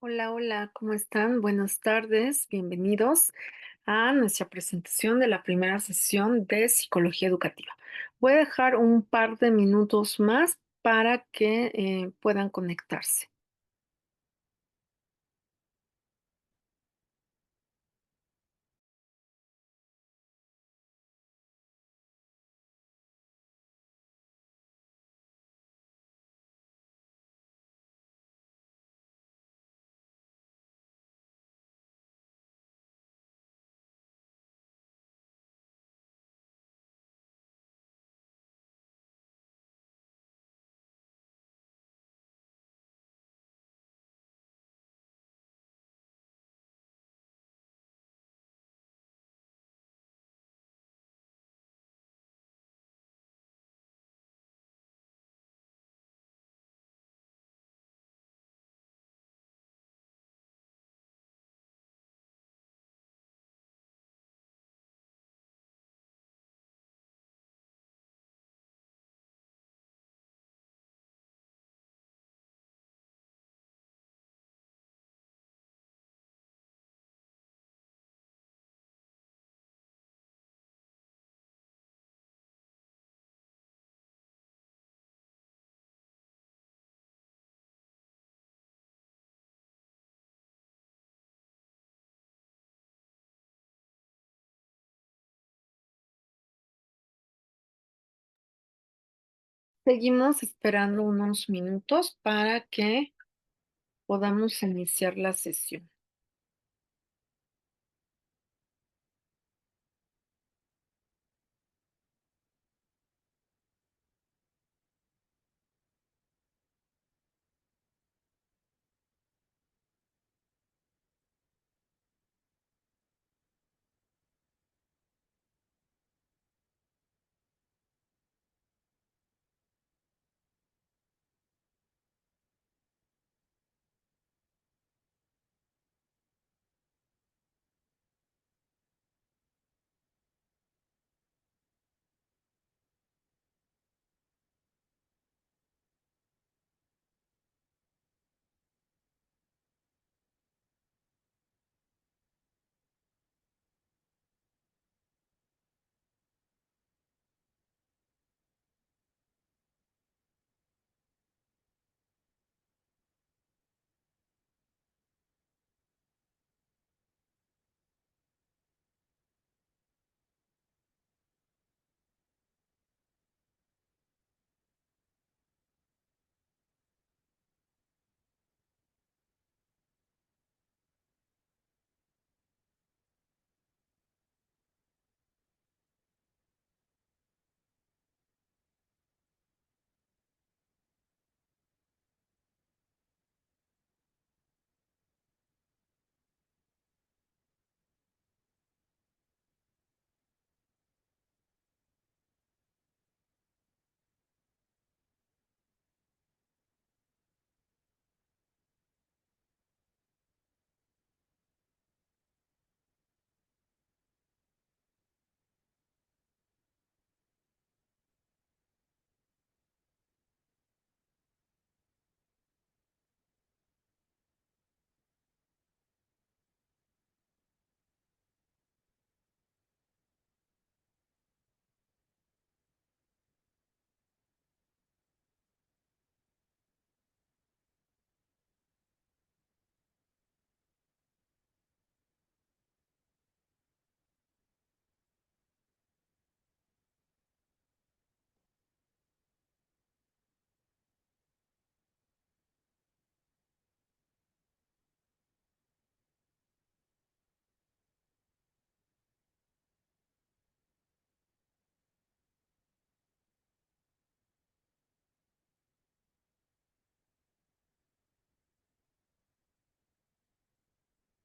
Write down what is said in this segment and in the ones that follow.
Hola, hola, ¿cómo están? Buenas tardes, bienvenidos a nuestra presentación de la primera sesión de psicología educativa. Voy a dejar un par de minutos más para que puedan conectarse. Seguimos esperando unos minutos para que podamos iniciar la sesión.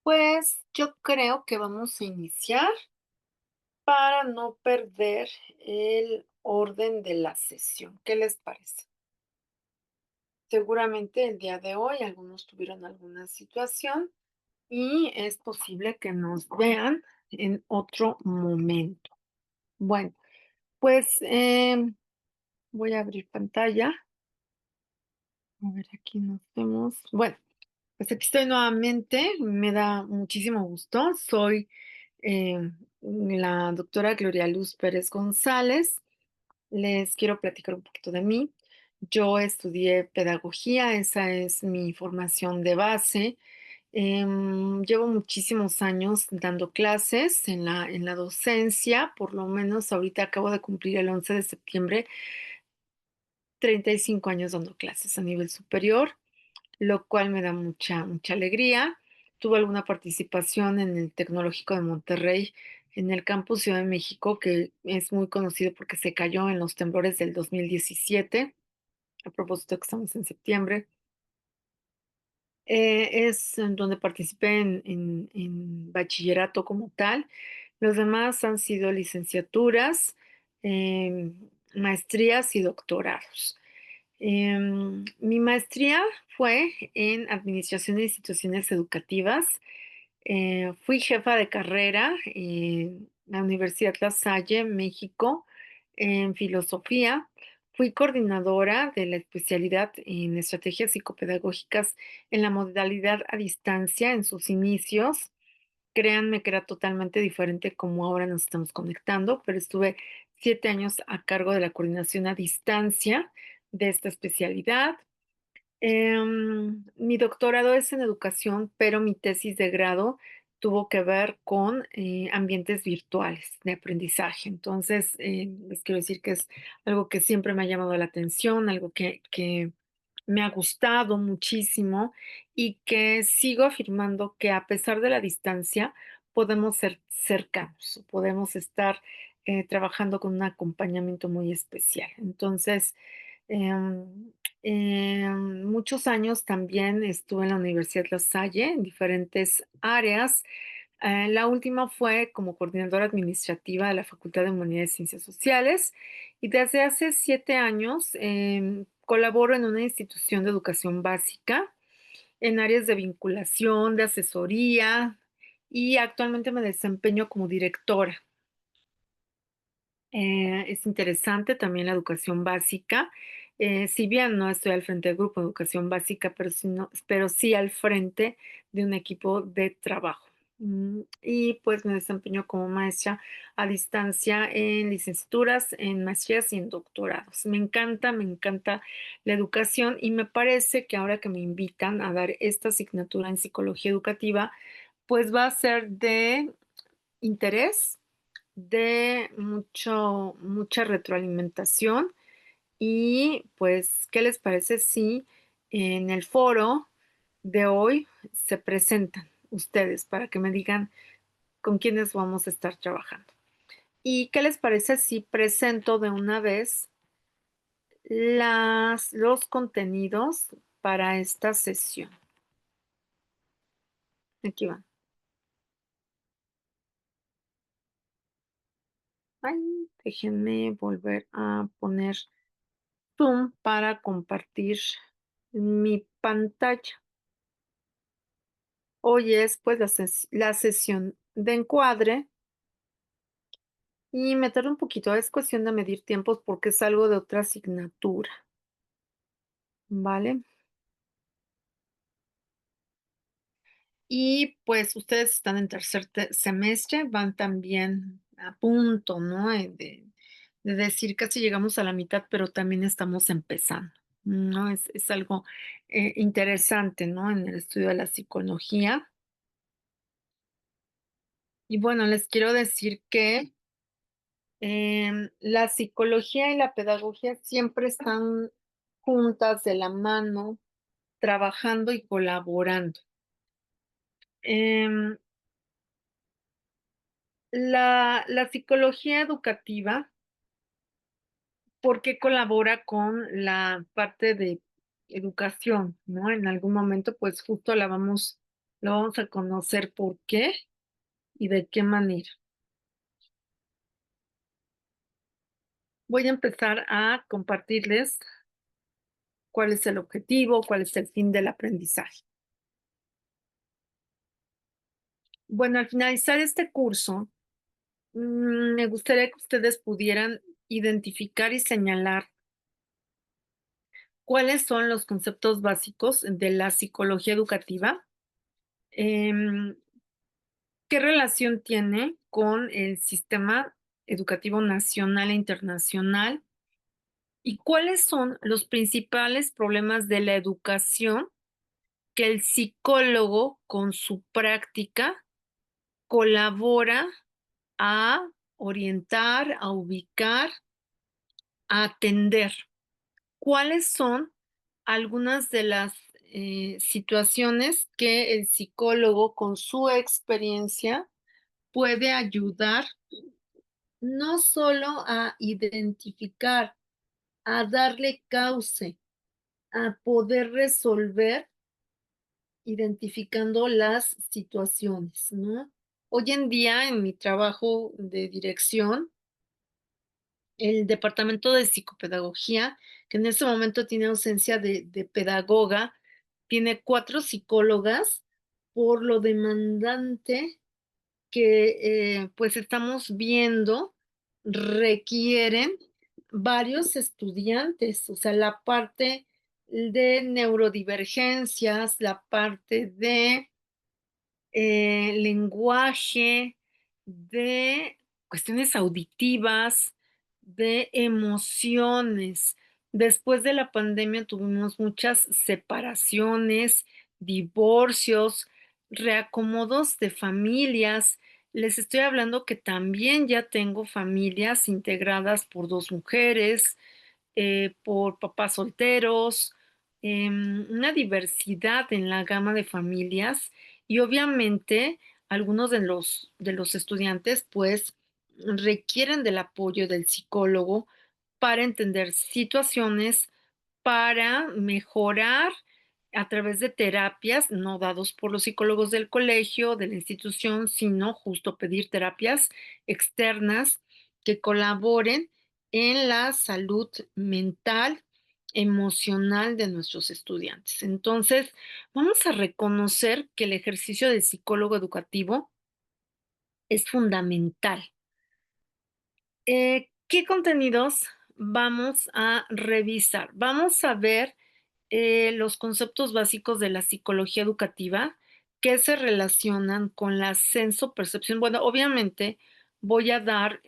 Pues yo creo que vamos a iniciar para no perder el orden de la sesión. ¿Qué les parece? Seguramente el día de hoy algunos tuvieron alguna situación y es posible que nos vean en otro momento. Bueno, pues voy a abrir pantalla. A ver, aquí nos vemos. Bueno, Pues aquí estoy nuevamente, me da muchísimo gusto. Soy la doctora Gloria Luz Pérez González. Les quiero platicar un poquito de mí. Yo estudié pedagogía, esa es mi formación de base. Llevo muchísimos años dando clases en la docencia, por lo menos ahorita acabo de cumplir el 11 de septiembre, 35 años dando clases a nivel superior, lo cual me da mucha alegría. Tuve alguna participación en el Tecnológico de Monterrey, en el campus Ciudad de México, que es muy conocido porque se cayó en los temblores del 2017, a propósito que estamos en septiembre. Es en donde participé en bachillerato como tal. Los demás han sido licenciaturas, maestrías y doctorados. Mi maestría fue en Administración de Instituciones Educativas. Fui jefa de carrera en la Universidad La Salle, México, en filosofía. Fui coordinadora de la especialidad en estrategias psicopedagógicas en la modalidad a distancia en sus inicios. Créanme que era totalmente diferente como ahora nos estamos conectando, pero estuve 7 años a cargo de la coordinación a distancia de esta especialidad. Mi doctorado es en educación, pero mi tesis de grado tuvo que ver con ambientes virtuales de aprendizaje. Entonces, les quiero decir que es algo que siempre me ha llamado la atención, algo que me ha gustado muchísimo y que sigo afirmando que a pesar de la distancia, podemos ser cercanos, podemos estar trabajando con un acompañamiento muy especial. Entonces, Em, muchos años también estuve en la Universidad La Salle en diferentes áreas. La última fue como coordinadora administrativa de la Facultad de Humanidades y Ciencias Sociales y desde hace 7 años colaboro en una institución de educación básica en áreas de vinculación, de asesoría y actualmente me desempeño como directora. Es interesante también la educación básica. Si bien no estoy al frente del grupo de educación básica, pero sí al frente de un equipo de trabajo. Y pues me desempeño como maestra a distancia en licenciaturas, en maestrías y en doctorados. Me encanta la educación y me parece que ahora que me invitan a dar esta asignatura en psicología educativa, pues va a ser de interés, de mucha retroalimentación y, pues, ¿qué les parece si en el foro de hoy se presentan ustedes para que me digan con quiénes vamos a estar trabajando? ¿Y qué les parece si presento de una vez los contenidos para esta sesión? Aquí van. Ay, déjenme volver a poner Zoom para compartir mi pantalla. Hoy es pues la sesión de encuadre y me tarda un poquito, es cuestión de medir tiempos porque es algo de otra asignatura, ¿vale? Y pues ustedes están en tercer semestre, van también a punto, ¿no? De decir casi llegamos a la mitad, pero también estamos empezando, ¿no? Es algo interesante, ¿no? En el estudio de la psicología. Y bueno, les quiero decir que la psicología y la pedagogía siempre están juntas de la mano, trabajando y colaborando. Em, la psicología educativa, ¿por qué colabora con la parte de educación? ¿No? En algún momento, pues justo lo vamos a conocer por qué y de qué manera. Voy a empezar a compartirles cuál es el objetivo, cuál es el fin del aprendizaje. Bueno, al finalizar este curso, me gustaría que ustedes pudieran identificar y señalar ¿Cuáles son los conceptos básicos de la psicología educativa? Em, ¿Qué relación tiene con el sistema educativo nacional e internacional? ¿Y cuáles son los principales problemas de la educación que el psicólogo, con su práctica, colabora a orientar, a ubicar, a atender? ¿Cuáles son algunas de las, situaciones que el psicólogo, con su experiencia, puede ayudar no solo a identificar, a darle cauce, a poder resolver identificando las situaciones, ¿no? Hoy en día, en mi trabajo de dirección, el departamento de psicopedagogía, que en este momento tiene ausencia de pedagoga, tiene 4 psicólogas por lo demandante que, pues, estamos viendo, requieren varios estudiantes, o sea, la parte de neurodivergencias, la parte de lenguaje, de cuestiones auditivas, de emociones. Después de la pandemia tuvimos muchas separaciones, divorcios, reacomodos de familias. Les estoy hablando que también ya tengo familias integradas por 2 mujeres, por papás solteros, una diversidad en la gama de familias y obviamente algunos de los estudiantes pues requieren del apoyo del psicólogo para entender situaciones, para mejorar a través de terapias, no dados por los psicólogos del colegio, de la institución, sino justo pedir terapias externas que colaboren en la salud mental, emocional de nuestros estudiantes. Entonces, vamos a reconocer que el ejercicio del psicólogo educativo es fundamental. ¿Qué contenidos vamos a revisar? Vamos a ver los conceptos básicos de la psicología educativa que se relacionan con la senso-percepción. Bueno, obviamente voy a dar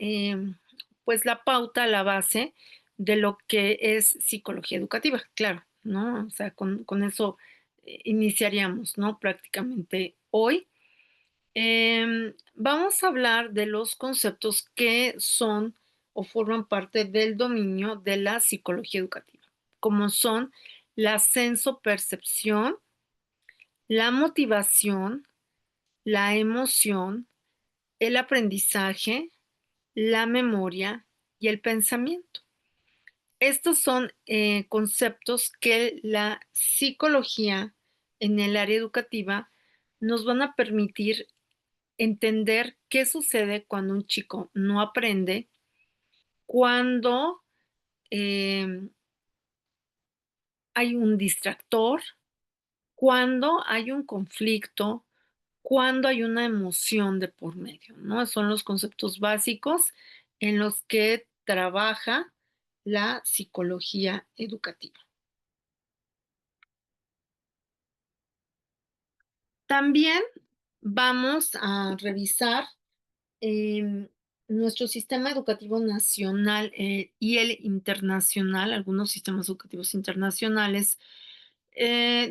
pues la pauta, la base de lo que es psicología educativa, claro, ¿no? O sea, con eso iniciaríamos, ¿no? Prácticamente hoy. Vamos a hablar de los conceptos que son o forman parte del dominio de la psicología educativa, como son la sensopercepción, la motivación, la emoción, el aprendizaje, la memoria y el pensamiento. Estos son conceptos que la psicología en el área educativa nos van a permitir entender qué sucede cuando un chico no aprende, cuando em, hay un distractor, cuando hay un conflicto, cuando hay una emoción de por medio, ¿no? Son los conceptos básicos en los que trabaja la psicología educativa. También vamos a revisar em, nuestro sistema educativo nacional, y el internacional, algunos sistemas educativos internacionales,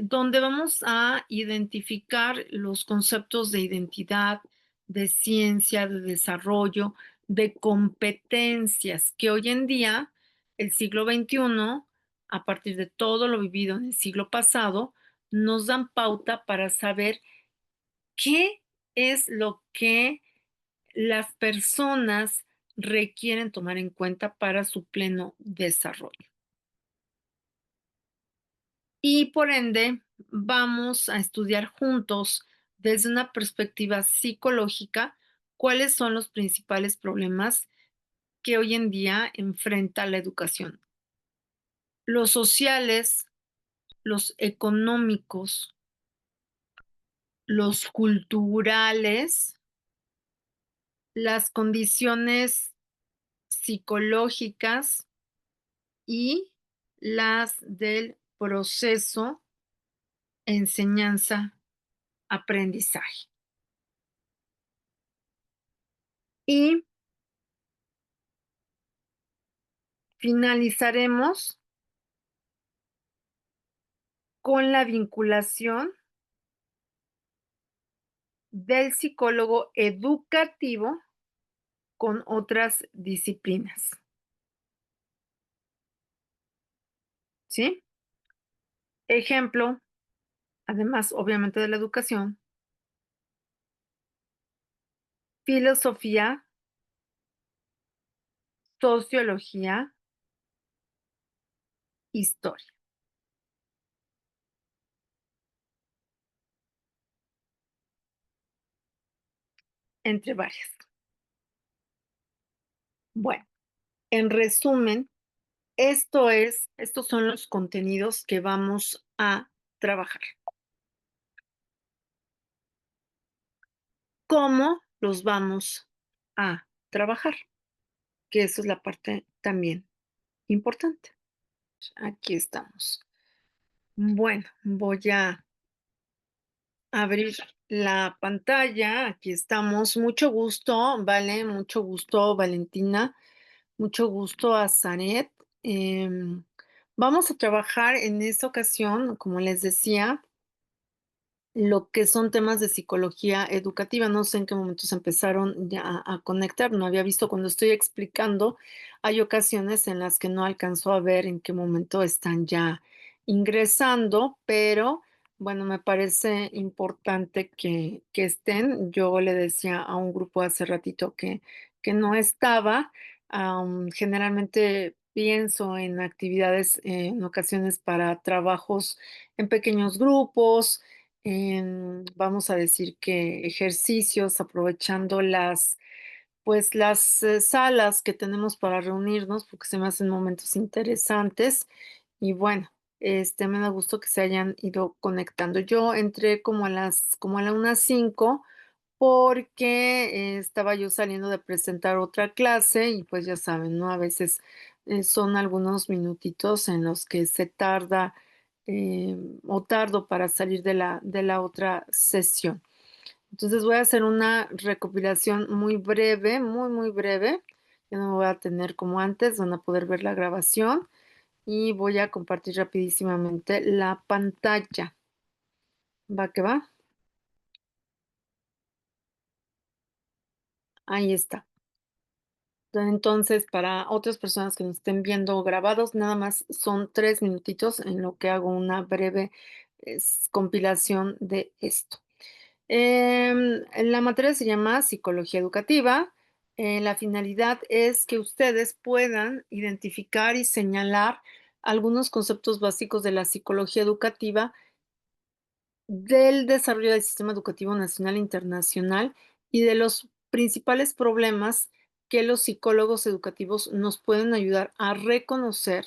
donde vamos a identificar los conceptos de identidad, de ciencia, de desarrollo, de competencias, que hoy en día, el siglo XXI, a partir de todo lo vivido en el siglo pasado, nos dan pauta para saber qué es lo que las personas requieren tomar en cuenta para su pleno desarrollo. Y por ende, vamos a estudiar juntos desde una perspectiva psicológica cuáles son los principales problemas que hoy en día enfrenta la educación. Los sociales, los económicos, los culturales, las condiciones psicológicas y las del proceso enseñanza-aprendizaje. Y finalizaremos con la vinculación del psicólogo educativo con otras disciplinas, ¿sí? Ejemplo, además, obviamente, de la educación, filosofía, sociología, historia, entre varias. Bueno, en resumen, estos son los contenidos que vamos a trabajar. ¿Cómo los vamos a trabajar? Que eso es la parte también importante. Aquí estamos. Bueno, voy a abrir la pantalla. Aquí estamos. Mucho gusto, Vale, mucho gusto, Valentina, mucho gusto a Zaret. Em, Vamos a trabajar en esta ocasión, como les decía, lo que son temas de psicología educativa. No sé en qué momentos empezaron ya a conectar, no había visto cuando estoy explicando, hay ocasiones en las que no alcanzo a ver en qué momento están ya ingresando, pero bueno, me parece importante que estén. Yo le decía a un grupo hace ratito que no estaba. Generalmente pienso en actividades, en ocasiones para trabajos en pequeños grupos, vamos a decir que ejercicios, aprovechando las salas que tenemos para reunirnos, porque se me hacen momentos interesantes. Y bueno, me da gusto que se hayan ido conectando. Yo entré como a la 1:05 porque, estaba yo saliendo de presentar otra clase y, pues, ya saben, ¿no? A veces, son algunos minutitos en los que se tarda, o tardo para salir de la otra sesión. Entonces, voy a hacer una recopilación muy breve, muy, muy breve. Ya no me voy a tener como antes, van a poder ver la grabación y voy a compartir rapidísimamente la pantalla. ¿Va que va? Ahí está. Entonces, para otras personas que nos estén viendo grabados, nada más son 3 minutitos en lo que hago una breve, compilación de esto. La materia se llama psicología educativa. La finalidad es que ustedes puedan identificar y señalar algunos conceptos básicos de la psicología educativa, del desarrollo del sistema educativo nacional e internacional y de los principales problemas que los psicólogos educativos nos pueden ayudar a reconocer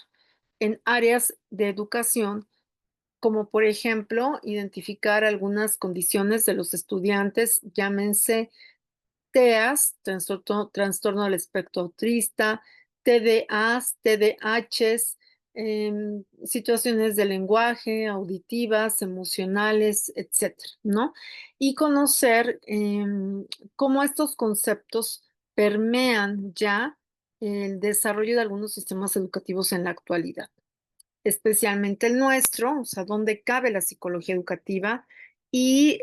en áreas de educación, como por ejemplo, identificar algunas condiciones de los estudiantes, llámense TEAs, trastorno del espectro autista, TDAs, TDAHs, situaciones de lenguaje, auditivas, emocionales, etcétera, ¿no? Y conocer, cómo estos conceptos permean ya el desarrollo de algunos sistemas educativos en la actualidad, especialmente el nuestro, o sea, dónde cabe la psicología educativa y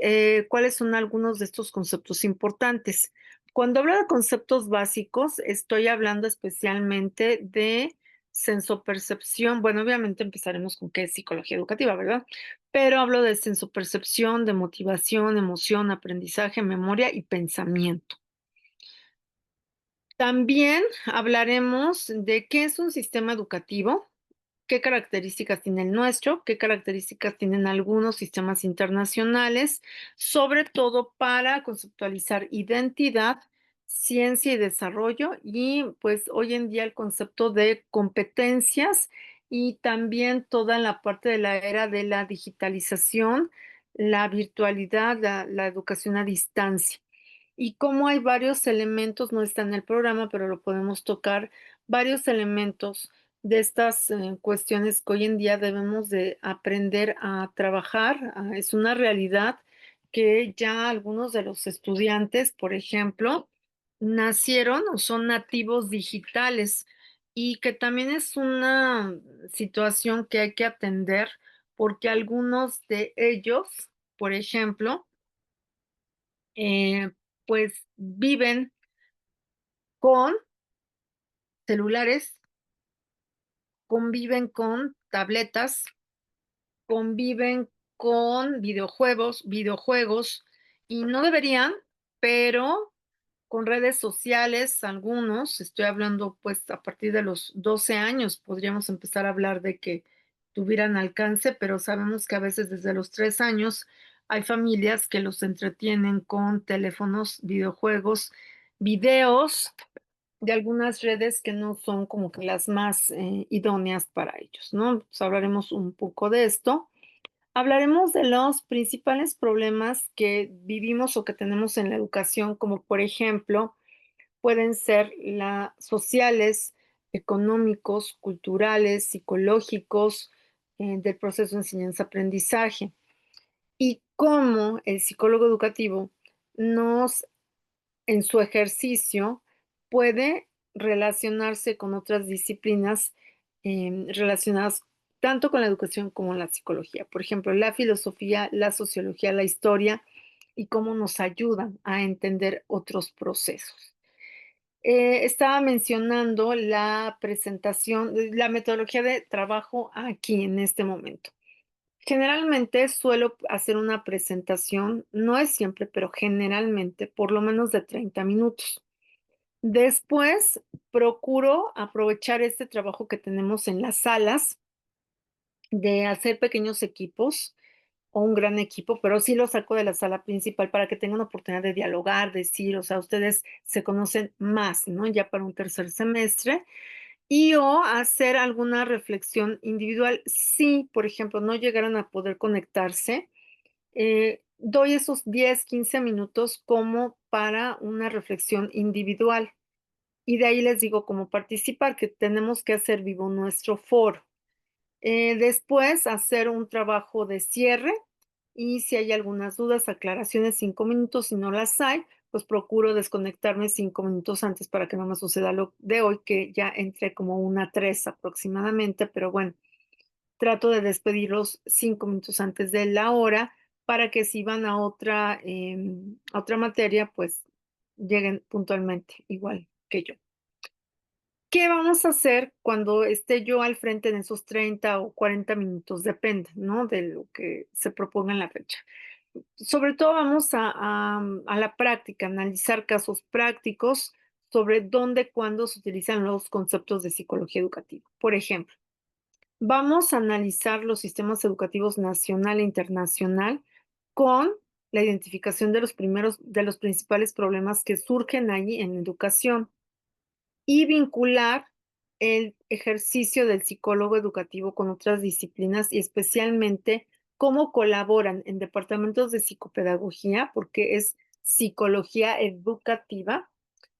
cuáles son algunos de estos conceptos importantes. Cuando hablo de conceptos básicos, estoy hablando especialmente de sensopercepción. Bueno, obviamente empezaremos con qué es psicología educativa, ¿verdad? Pero hablo de sensopercepción, de motivación, emoción, aprendizaje, memoria y pensamiento. También hablaremos de qué es un sistema educativo, qué características tiene el nuestro, qué características tienen algunos sistemas internacionales, sobre todo para conceptualizar identidad, ciencia y desarrollo y pues hoy en día el concepto de competencias y también toda la parte de la era de la digitalización, la virtualidad, la educación a distancia. Y como hay varios elementos, no está en el programa, pero lo podemos tocar, varios elementos de estas, cuestiones que hoy en día debemos de aprender a trabajar. Es una realidad que ya algunos de los estudiantes, por ejemplo, nacieron o son nativos digitales, y que también es una situación que hay que atender, porque algunos de ellos, por ejemplo, pues viven con celulares, conviven con tabletas, conviven con videojuegos, y no deberían, pero con redes sociales, algunos, estoy hablando, pues, a partir de los 12 años, podríamos empezar a hablar de que tuvieran alcance, pero sabemos que a veces desde los 3 años hay familias que los entretienen con teléfonos, videojuegos, videos de algunas redes que no son como que las más, idóneas para ellos, ¿no? Pues, hablaremos un poco de esto. Hablaremos de los principales problemas que vivimos o que tenemos en la educación, como por ejemplo, pueden ser sociales, económicos, culturales, psicológicos, del proceso de enseñanza-aprendizaje, y cómo el psicólogo educativo nos en su ejercicio puede relacionarse con otras disciplinas, relacionadas tanto con la educación como la psicología. Por ejemplo, la filosofía, la sociología, la historia y cómo nos ayudan a entender otros procesos. Estaba mencionando la presentación, la metodología de trabajo aquí en este momento. Generalmente suelo hacer una presentación, no es siempre, pero generalmente por lo menos de 30 minutos. Después, procuro aprovechar este trabajo que tenemos en las salas, de hacer pequeños equipos o un gran equipo, pero sí lo saco de la sala principal para que tengan oportunidad de dialogar, decir, o sea, ustedes se conocen más, ¿no? Ya para un tercer semestre, y o hacer alguna reflexión individual. Si, por ejemplo, no llegaran a poder conectarse, doy esos 10, 15 minutos como para una reflexión individual. Y de ahí les digo cómo participar, que tenemos que hacer vivo nuestro foro. Después, hacer un trabajo de cierre y si hay algunas dudas, aclaraciones, 5 minutos. Si no las hay, pues procuro desconectarme 5 minutos antes para que no me suceda lo de hoy, que ya entré como una 3 aproximadamente, pero bueno, trato de despedirlos 5 minutos antes de la hora para que si van a otra materia, pues lleguen puntualmente, igual que yo. ¿Qué vamos a hacer cuando esté yo al frente en esos 30 o 40 minutos? Depende, ¿no?, de lo que se proponga en la fecha. Sobre todo vamos a la práctica, analizar casos prácticos sobre dónde, cuándo se utilizan los conceptos de psicología educativa. Por ejemplo, vamos a analizar los sistemas educativos nacional e internacional con la identificación de los principales problemas que surgen allí en educación. Y vincular el ejercicio del psicólogo educativo con otras disciplinas y especialmente cómo colaboran en departamentos de psicopedagogía, porque es psicología educativa,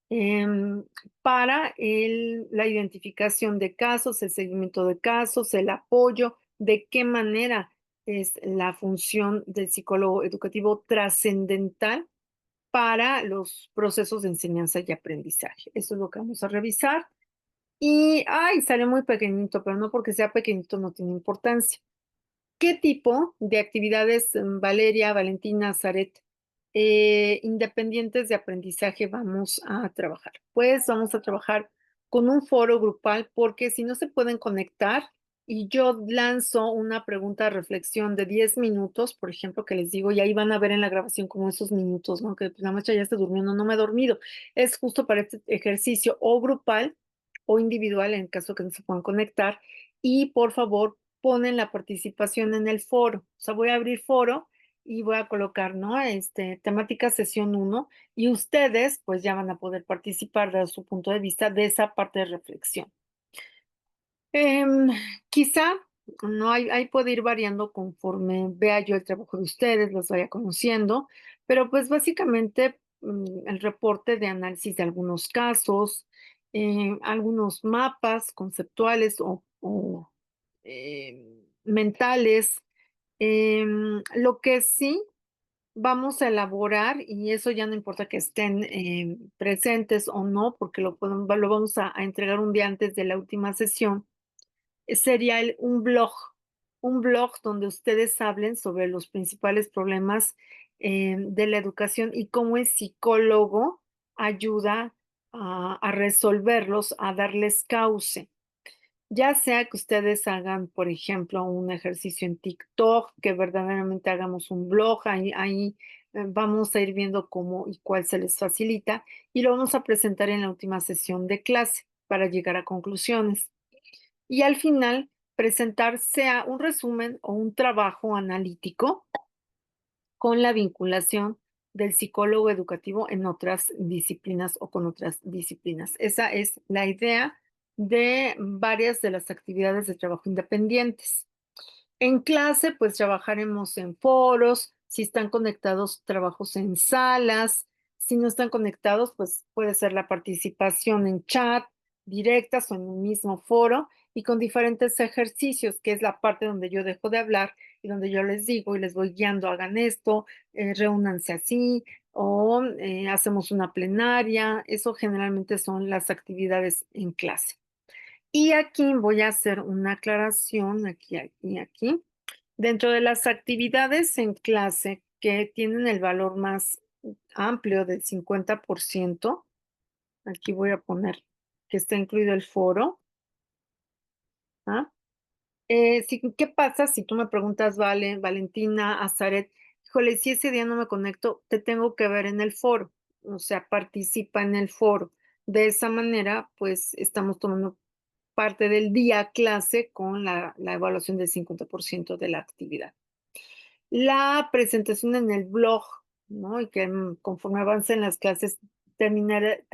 em, para la identificación de casos, el seguimiento de casos, el apoyo, de qué manera es la función del psicólogo educativo trascendental para los procesos de enseñanza y aprendizaje. Eso es lo que vamos a revisar. Y, ay, sale muy pequeñito, pero no porque sea pequeñito no tiene importancia. ¿Qué tipo de actividades, Valeria, Valentina, Zaret, independientes de aprendizaje vamos a trabajar? Pues vamos a trabajar con un foro grupal, porque si no se pueden conectar y yo lanzo una pregunta de reflexión de 10 minutos, por ejemplo, que les digo, y ahí van a ver en la grabación como esos minutos, ¿no? Que pues, la maestra ya está durmiendo, no me he dormido. Es justo para este ejercicio o grupal o individual en caso que no se puedan conectar. Y por favor, ponen la participación en el foro. O sea, voy a abrir foro y voy a colocar, ¿no? Temática sesión uno, y ustedes pues ya van a poder participar de su punto de vista de esa parte de reflexión. Em, Quizá, no, ahí puede ir variando conforme vea yo el trabajo de ustedes, los vaya conociendo, pero pues básicamente el reporte de análisis de algunos casos, algunos mapas conceptuales mentales. Lo que sí vamos a elaborar, y eso ya no importa que estén presentes o no, porque lo vamos a entregar un día antes de la última sesión, sería un blog donde ustedes hablen sobre los principales problemas de la educación y cómo el psicólogo ayuda a resolverlos, a darles cauce. Ya sea que ustedes hagan, por ejemplo, un ejercicio en TikTok, que verdaderamente hagamos un blog, ahí vamos a ir viendo cómo y cuál se les facilita, y lo vamos a presentar en la última sesión de clase para llegar a conclusiones. Y al final, presentar sea un resumen o un trabajo analítico con la vinculación del psicólogo educativo en otras disciplinas o con otras disciplinas. Esa es la idea de varias de las actividades de trabajo independientes. En clase, pues trabajaremos en foros, si están conectados, trabajos en salas, si no están conectados, pues puede ser la participación en chat, directas o en un mismo foro y con diferentes ejercicios, que es la parte donde yo dejo de hablar y donde yo les digo y les voy guiando, hagan esto, reúnanse así o hacemos una plenaria. Eso generalmente son las actividades en clase. Y aquí voy a hacer una aclaración, aquí. Dentro de las actividades en clase que tienen el valor más amplio del 50%, aquí voy a poner que está incluido el foro, ¿ah? Sí, ¿qué pasa si tú me preguntas, Vale, Valentina, Azaret? Híjole, si ese día no me conecto, te tengo que ver en el foro, o sea, participa en el foro. De esa manera, pues estamos tomando parte del día clase con la evaluación del 50% de la actividad. La presentación en el blog, ¿no? Y que conforme avancen las clases terminaré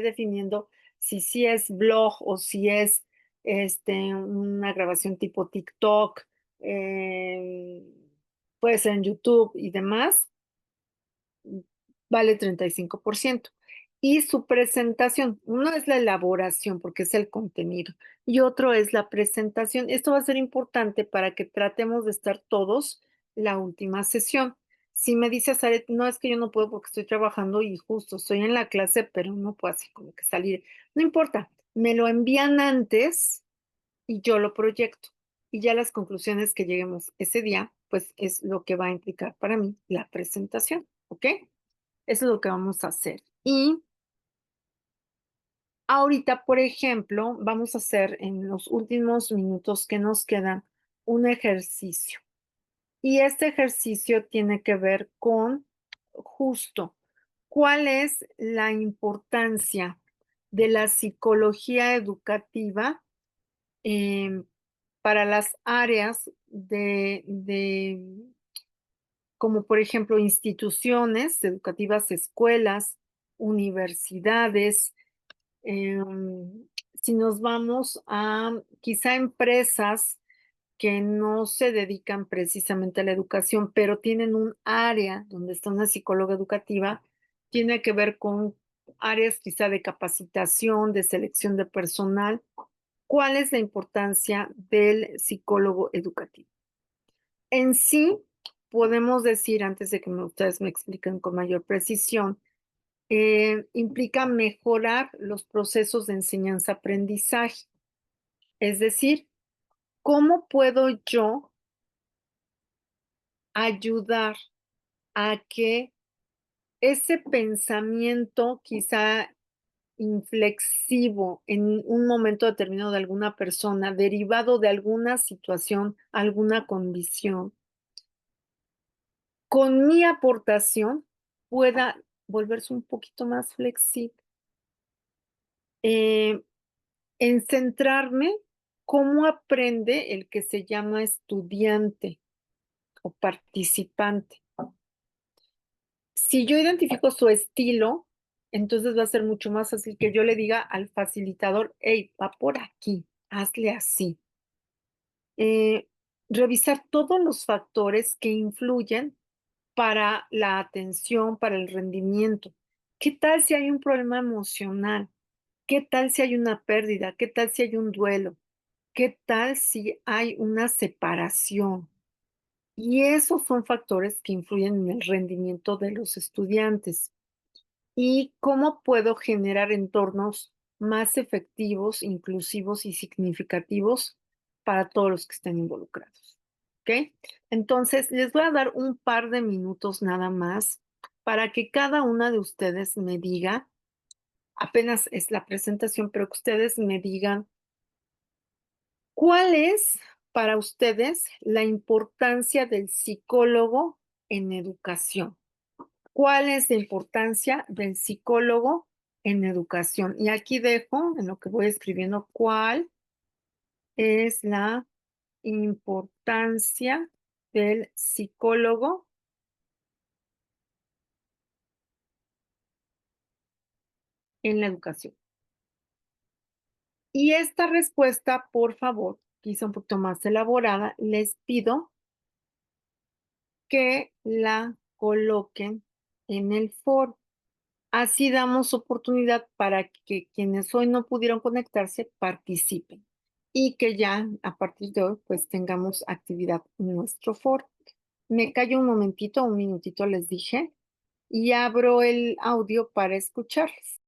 definiendo si sí es blog o si es una grabación tipo TikTok, em, puede ser en YouTube y demás, vale 35%. Y su presentación, uno es la elaboración, porque es el contenido, y otro es la presentación. Esto va a ser importante para que tratemos de estar todos la última sesión. Si me dice Zaret, no es que yo no puedo porque estoy trabajando y justo estoy en la clase, pero no puedo así como que salir. No importa, me lo envían antes y yo lo proyecto. Y ya las conclusiones que lleguemos ese día, pues es lo que va a implicar para mí la presentación, ¿ok? Eso es lo que vamos a hacer. Y ahorita, por ejemplo, vamos a hacer en los últimos minutos que nos quedan un ejercicio. Y este ejercicio tiene que ver con justo cuál es la importancia de la psicología educativa em, para las áreas como por ejemplo, instituciones educativas, escuelas, universidades. Si nos vamos a quizá empresas que no se dedican precisamente a la educación, pero tienen un área donde está una psicóloga educativa, tiene que ver con áreas quizá de capacitación, de selección de personal. ¿Cuál es la importancia del psicólogo educativo? En sí, podemos decir, antes de que ustedes me expliquen con mayor precisión, implica mejorar los procesos de enseñanza-aprendizaje. Es decir, ¿cómo puedo yo ayudar a que ese pensamiento quizá inflexivo en un momento determinado de alguna persona, derivado de alguna situación, alguna condición, con mi aportación pueda volverse un poquito más flexible? Eh, En centrarme cómo aprende el que se llama estudiante o participante. Si yo identifico su estilo, entonces va a ser mucho más fácil que yo le diga al facilitador, hey, va por aquí, hazle así. Eh, Revisar todos los factores que influyen para la atención, para el rendimiento. ¿Qué tal si hay un problema emocional? ¿Qué tal si hay una pérdida? ¿Qué tal si hay un duelo? ¿Qué tal si hay una separación? Y esos son factores que influyen en el rendimiento de los estudiantes. ¿Y cómo puedo generar entornos más efectivos, inclusivos y significativos para todos los que estén involucrados? ¿Ok? Entonces, les voy a dar un par de minutos nada más para que cada una de ustedes me diga, apenas es la presentación, pero que ustedes me digan cuál es para ustedes la importancia del psicólogo en educación. ¿Cuál es la importancia del psicólogo en educación? Y aquí dejo, en lo que voy escribiendo, cuál es la importancia del psicólogo en la educación. Y esta respuesta, por favor, quizá un poquito más elaborada, les pido que la coloquen en el foro. Así damos oportunidad para que quienes hoy no pudieron conectarse participen y que ya a partir de hoy pues tengamos actividad en nuestro foro. Me callo un momentito, un minutito les dije, y abro el audio para escucharles.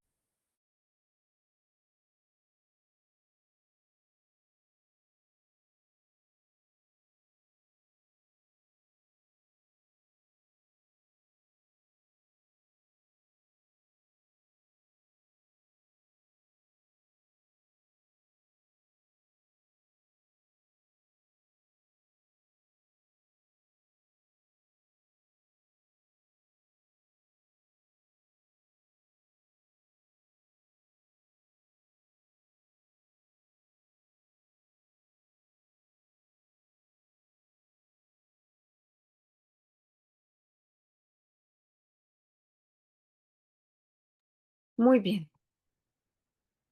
Muy bien,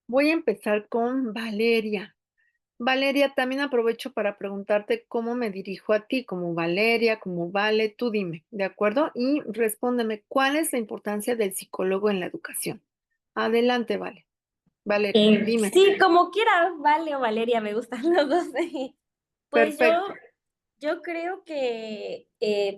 voy a empezar con Valeria. Valeria, también aprovecho para preguntarte cómo me dirijo a ti, como Valeria, como Vale, tú dime, ¿de acuerdo? Y respóndeme, ¿cuál es la importancia del psicólogo en la educación? Adelante, Vale. Valeria, dime. Sí, como quiera, Vale o Valeria, me gustan los dos. Pues Perfecto. yo creo que,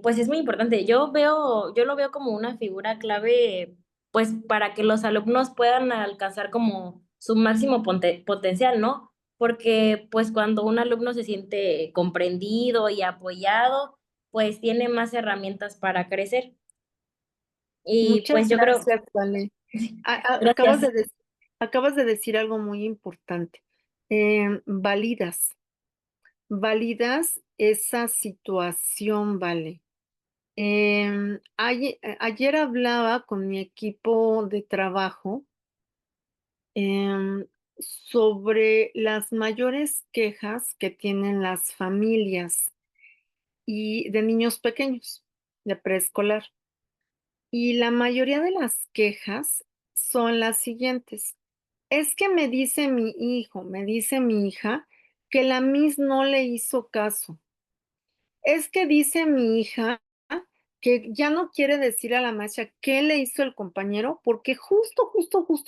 pues, es muy importante. Yo lo veo como una figura clave, pues, para que los alumnos puedan alcanzar como su máximo potencial, ¿no? Porque, pues, cuando un alumno se siente comprendido y apoyado, pues, tiene más herramientas para crecer. Y, Muchas pues, yo creo gracias, Vale. gracias. Acabas de decir algo muy importante. Validas esa situación, Vale. Ayer hablaba con mi equipo de trabajo, em, sobre las mayores quejas que tienen las familias y de niños pequeños, de preescolar. Y la mayoría de las quejas son las siguientes. Es que me dice mi hijo, me dice mi hija, que la Miss no le hizo caso. Es que dice mi hija que ya no quiere decir a la maestra qué le hizo el compañero, porque justo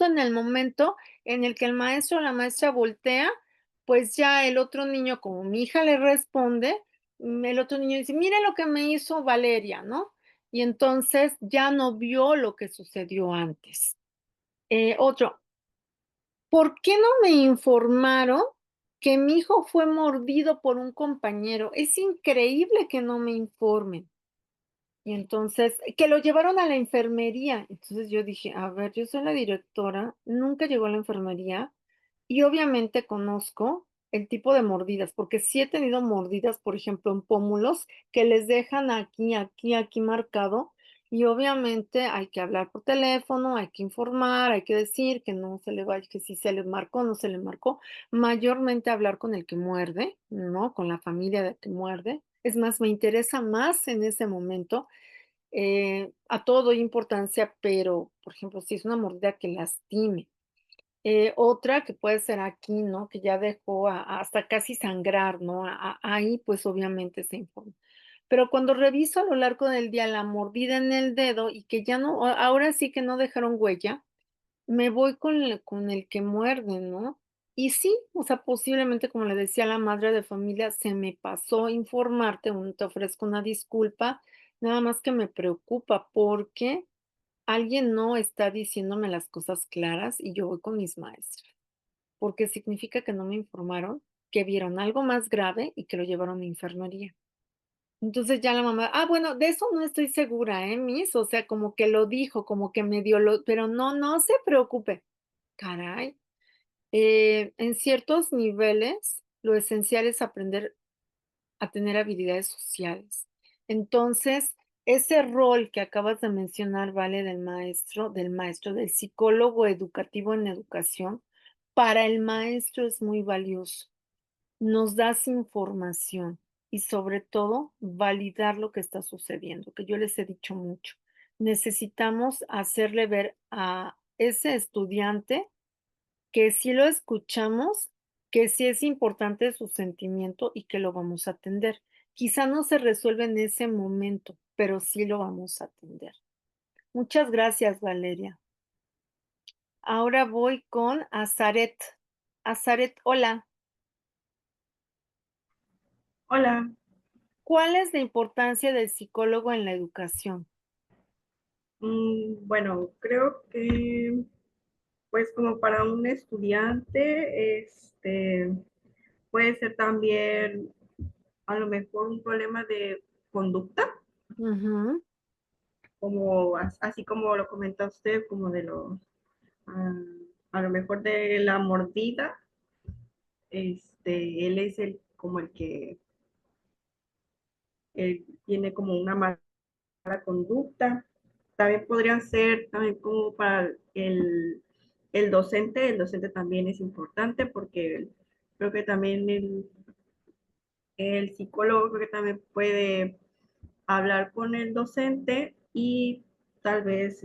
en el momento en el que el maestro o la maestra voltea, pues ya el otro niño, como mi hija le responde, el otro niño dice: "Mire lo que me hizo Valeria", ¿no? Y entonces ya no vio lo que sucedió antes. Otro, ¿por qué no me informaron que mi hijo fue mordido por un compañero? Es increíble que no me informen. Y entonces, que lo llevaron a la enfermería. Entonces yo dije: "A ver, yo soy la directora, nunca llegó a la enfermería, y obviamente conozco el tipo de mordidas", porque sí he tenido mordidas, por ejemplo, en pómulos que les dejan aquí marcado, y obviamente hay que hablar por teléfono, hay que informar, hay que decir que no se le vaya, que si se le marcó, no se le marcó. Mayormente hablar con el que muerde, ¿no? Con la familia del que muerde. Es más, me interesa más en ese momento, a todo doy importancia, pero, por ejemplo, si es una mordida que lastime. Otra que puede ser aquí, ¿no? Que ya dejó hasta casi sangrar, ¿no? Ahí, pues, obviamente se informa. Pero cuando reviso a lo largo del día la mordida en el dedo y que ya no, ahora sí que no dejaron huella, me voy con el que muerde, ¿no? Y sí, o sea, posiblemente, como le decía a la madre de familia, se me pasó informarte, te ofrezco una disculpa, nada más que me preocupa porque alguien no está diciéndome las cosas claras y yo voy con mis maestros, porque significa que no me informaron, que vieron algo más grave y que lo llevaron a enfermería. Entonces ya la mamá: "Ah, bueno, de eso no estoy segura, Miss", o sea, como que lo dijo, como que medio lo pero no, no se preocupe. Caray, en ciertos niveles, lo esencial es aprender a tener habilidades sociales. Entonces, ese rol que acabas de mencionar, Vale, del psicólogo educativo en educación, para el maestro es muy valioso. Nos das información y, sobre todo, validar lo que está sucediendo, que yo les he dicho mucho. Necesitamos hacerle ver a ese estudiante que sí lo escuchamos, que sí es importante su sentimiento y que lo vamos a atender. Quizá no se resuelve en ese momento, pero sí lo vamos a atender. Muchas gracias, Valeria. Ahora voy con Azaret. Azaret, hola. Hola, ¿Cuál es la importancia del psicólogo en la educación? bueno, creo que pues como para un estudiante, puede ser también a lo mejor un problema de conducta, Ujú. como así como lo comenta usted, como de ah, a lo mejor de la mordida, él es como el que tiene como una mala conducta. También podrían ser también como para el docente también es importante porque creo que también el psicólogo creo que también puede hablar con el docente y tal vez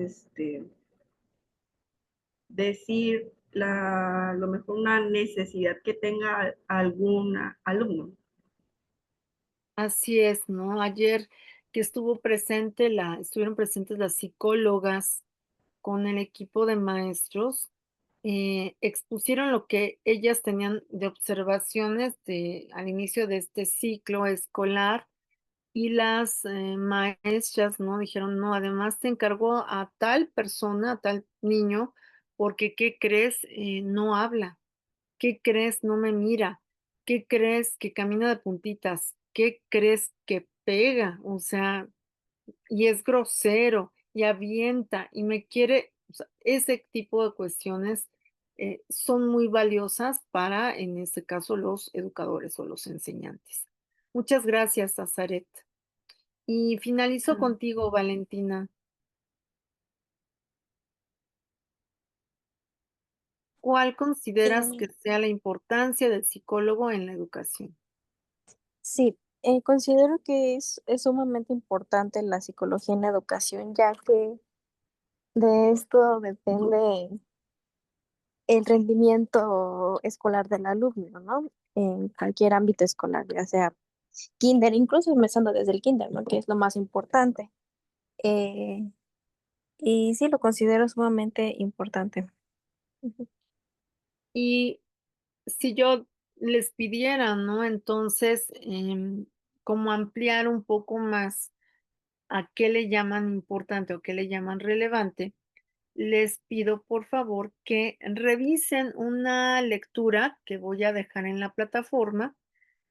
decir lo mejor una necesidad que tenga algún alumno. Así es, ¿no? Ayer que estuvieron presentes las psicólogas con el equipo de maestros, expusieron lo que ellas tenían de observaciones al inicio de este ciclo escolar y las maestras, ¿no? Dijeron, no, además te encargó a tal persona, a tal niño, porque ¿qué crees? No habla. ¿Qué crees? No me mira. ¿Qué crees? Que camina de puntitas. ¿Qué crees? Que pega. O sea, y es grosero, y avienta, y me quiere, o sea, ese tipo de cuestiones, son muy valiosas para, en este caso, los educadores o los enseñantes. Muchas gracias, Azaret. Y finalizo contigo, Valentina. ¿Cuál consideras Eh, que sea la importancia del psicólogo en la educación? sí, considero que es sumamente importante la psicología en la educación, ya que de esto depende el rendimiento escolar del alumno, ¿no? En cualquier ámbito escolar, ya sea kinder, incluso empezando desde el kinder, ¿no? Que es lo más importante. Eh, y sí, lo considero sumamente importante. Ujú. Y si yo les pidiera, ¿no? Entonces, como ampliar un poco más a qué le llaman importante o qué le llaman relevante, les pido por favor que revisen una lectura que voy a dejar en la plataforma,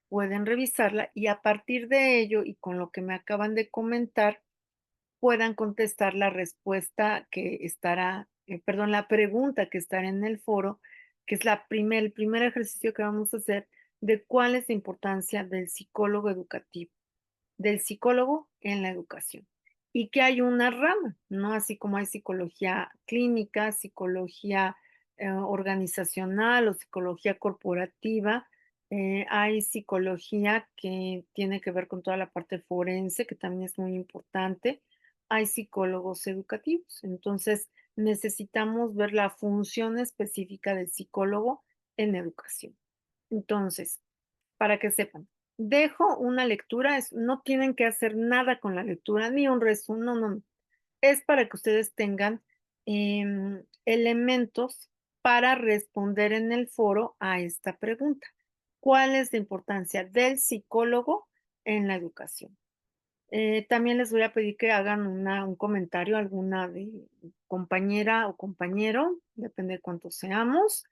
pueden revisarla y a partir de ello y con lo que me acaban de comentar, puedan contestar la respuesta que estará, perdón, la pregunta que estará en el foro, que es el primer ejercicio que vamos a hacer de cuál es la importancia del psicólogo educativo, del psicólogo en la educación. Y que hay una rama, ¿no? Así como hay psicología clínica, psicología organizacional o psicología corporativa, hay psicología que tiene que ver con toda la parte forense, que también es muy importante. Hay psicólogos educativos. Entonces, necesitamos ver la función específica del psicólogo en educación. Entonces, para que sepan. Dejo una lectura, no tienen que hacer nada con la lectura, ni un resumen, no, no, no. Es para que ustedes tengan elementos para responder en el foro a esta pregunta. ¿Cuál es la importancia del psicólogo en la educación? También les voy a pedir que hagan un comentario, alguna de compañera o compañero, depende de cuántos seamos,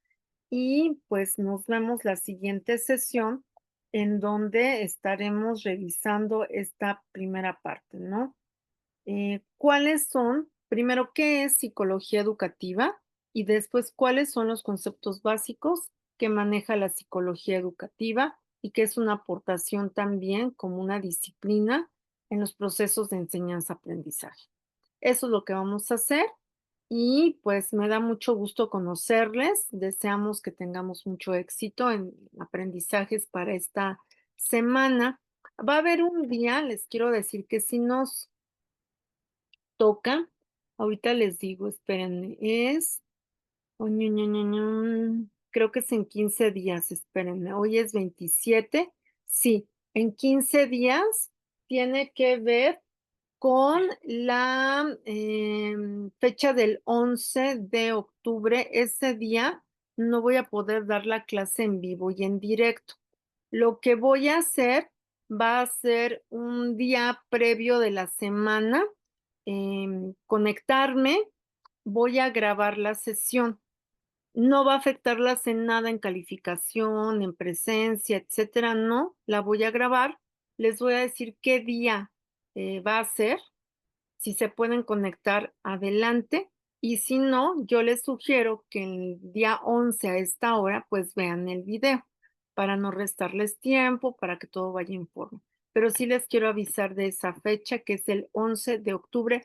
y pues nos vemos la siguiente sesión en donde estaremos revisando esta primera parte, ¿no? ¿Cuáles son, primero, qué es psicología educativa? Y después, ¿cuáles son los conceptos básicos que maneja la psicología educativa y que es una aportación también como una disciplina en los procesos de enseñanza-aprendizaje? Eso es lo que vamos a hacer y pues me da mucho gusto conocerles. Deseamos que tengamos mucho éxito en aprendizajes para esta semana. Va a haber un día, les quiero decir que si nos toca, ahorita les digo, espérenme, es, creo que es en 15 días, espérenme, hoy es 27, sí, en 15 días tiene que ver con la fecha del 11 de octubre. Ese día no voy a poder dar la clase en vivo y en directo. Lo que voy a hacer va a ser un día previo de la semana, conectarme, voy a grabar la sesión. No va a afectarlas en nada en calificación, en presencia, etcétera, no, la voy a grabar. Les voy a decir qué día va a ser, si se pueden conectar, adelante, y si no, yo les sugiero que el día 11 a esta hora, pues vean el video, para no restarles tiempo, para que todo vaya en forma. Pero sí les quiero avisar de esa fecha, que es el 11 de octubre.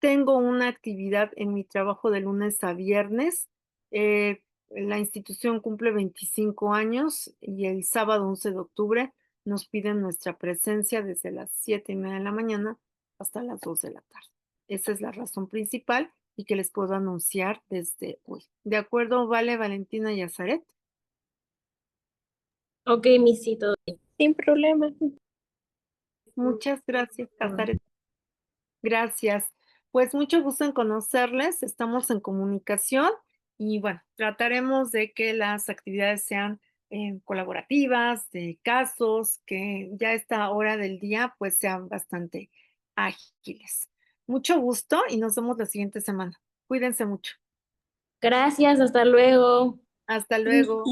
Tengo una actividad en mi trabajo de lunes a viernes. La institución cumple 25 años y el sábado 11 de octubre nos piden nuestra presencia desde las 7:30 de la mañana hasta las 2 de la tarde. Esa es la razón principal y que les puedo anunciar desde hoy. ¿De acuerdo, Vale, Valentina y Azaret? Ok, Missy, todo bien. Sin problema. Muchas gracias, Azaret. Gracias. Pues mucho gusto en conocerles, estamos en comunicación y bueno, trataremos de que las actividades sean colaborativas, de casos, que ya a esta hora del día pues sean bastante ágiles. Mucho gusto y nos vemos la siguiente semana. Cuídense mucho. Gracias, hasta luego. Hasta luego.